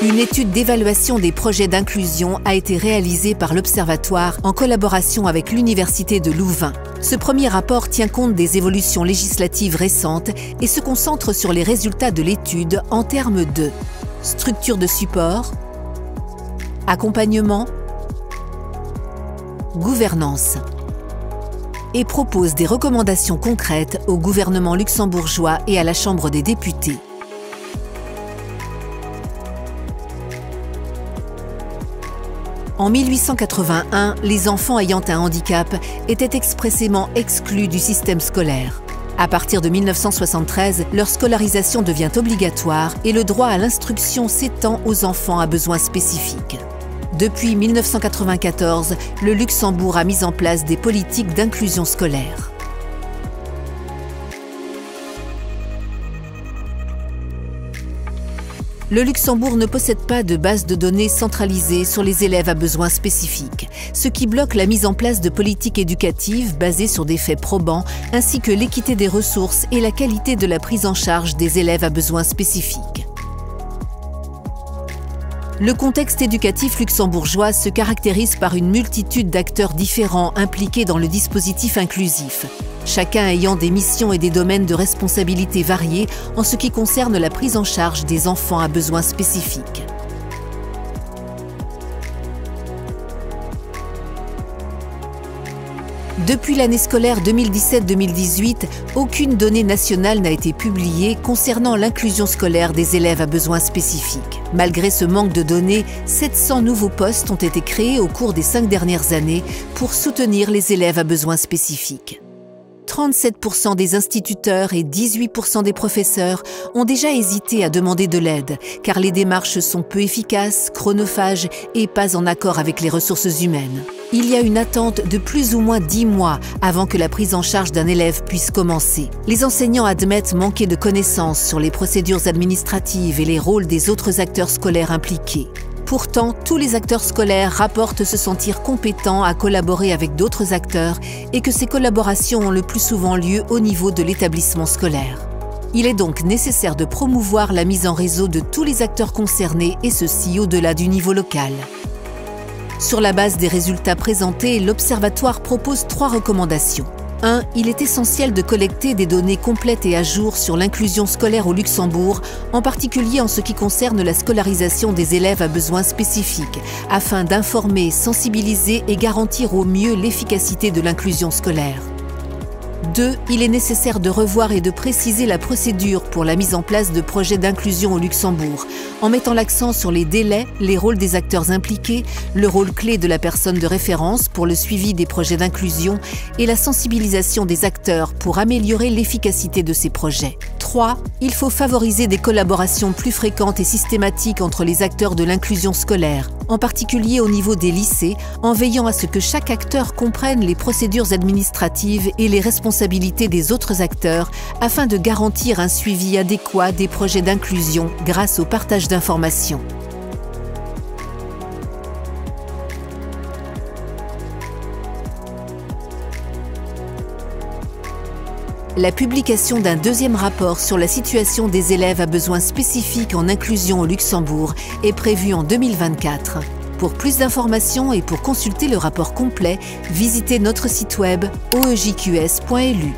Une étude d'évaluation des projets d'inclusion a été réalisée par l'Observatoire en collaboration avec l'Université de Louvain. Ce premier rapport tient compte des évolutions législatives récentes et se concentre sur les résultats de l'étude en termes de structure de support, accompagnement, gouvernance et propose des recommandations concrètes au gouvernement luxembourgeois et à la Chambre des députés. En 1881, les enfants ayant un handicap étaient expressément exclus du système scolaire. À partir de 1973, leur scolarisation devient obligatoire et le droit à l'instruction s'étend aux enfants à besoins spécifiques. Depuis 1994, le Luxembourg a mis en place des politiques d'inclusion scolaire. Le Luxembourg ne possède pas de base de données centralisée sur les élèves à besoins spécifiques, ce qui bloque la mise en place de politiques éducatives basées sur des faits probants, ainsi que l'équité des ressources et la qualité de la prise en charge des élèves à besoins spécifiques. Le contexte éducatif luxembourgeois se caractérise par une multitude d'acteurs différents impliqués dans le dispositif inclusif, chacun ayant des missions et des domaines de responsabilité variés en ce qui concerne la prise en charge des enfants à besoins spécifiques. Depuis l'année scolaire 2017-2018, aucune donnée nationale n'a été publiée concernant l'inclusion scolaire des élèves à besoins spécifiques. Malgré ce manque de données, 700 nouveaux postes ont été créés au cours des 5 dernières années pour soutenir les élèves à besoins spécifiques. 37% des instituteurs et 18% des professeurs ont déjà hésité à demander de l'aide, car les démarches sont peu efficaces, chronophages et pas en accord avec les ressources humaines. Il y a une attente de plus ou moins 10 mois avant que la prise en charge d'un élève puisse commencer. Les enseignants admettent manquer de connaissances sur les procédures administratives et les rôles des autres acteurs scolaires impliqués. Pourtant, tous les acteurs scolaires rapportent se sentir compétents à collaborer avec d'autres acteurs et que ces collaborations ont le plus souvent lieu au niveau de l'établissement scolaire. Il est donc nécessaire de promouvoir la mise en réseau de tous les acteurs concernés et ceci au-delà du niveau local. Sur la base des résultats présentés, l'Observatoire propose 3 recommandations. 1. Il est essentiel de collecter des données complètes et à jour sur l'inclusion scolaire au Luxembourg, en particulier en ce qui concerne la scolarisation des élèves à besoins spécifiques, afin d'informer, sensibiliser et garantir au mieux l'efficacité de l'inclusion scolaire. 2. Il est nécessaire de revoir et de préciser la procédure pour la mise en place de projets d'inclusion au Luxembourg, en mettant l'accent sur les délais, les rôles des acteurs impliqués, le rôle clé de la personne de référence pour le suivi des projets d'inclusion et la sensibilisation des acteurs pour améliorer l'efficacité de ces projets. 3. Il faut favoriser des collaborations plus fréquentes et systématiques entre les acteurs de l'inclusion scolaire, en particulier au niveau des lycées, en veillant à ce que chaque acteur comprenne les procédures administratives et les responsabilités des autres acteurs afin de garantir un suivi adéquat des projets d'inclusion grâce au partage d'informations. La publication d'un deuxième rapport sur la situation des élèves à besoins spécifiques en inclusion au Luxembourg est prévue en 2024. Pour plus d'informations et pour consulter le rapport complet, visitez notre site web oejqs.lu.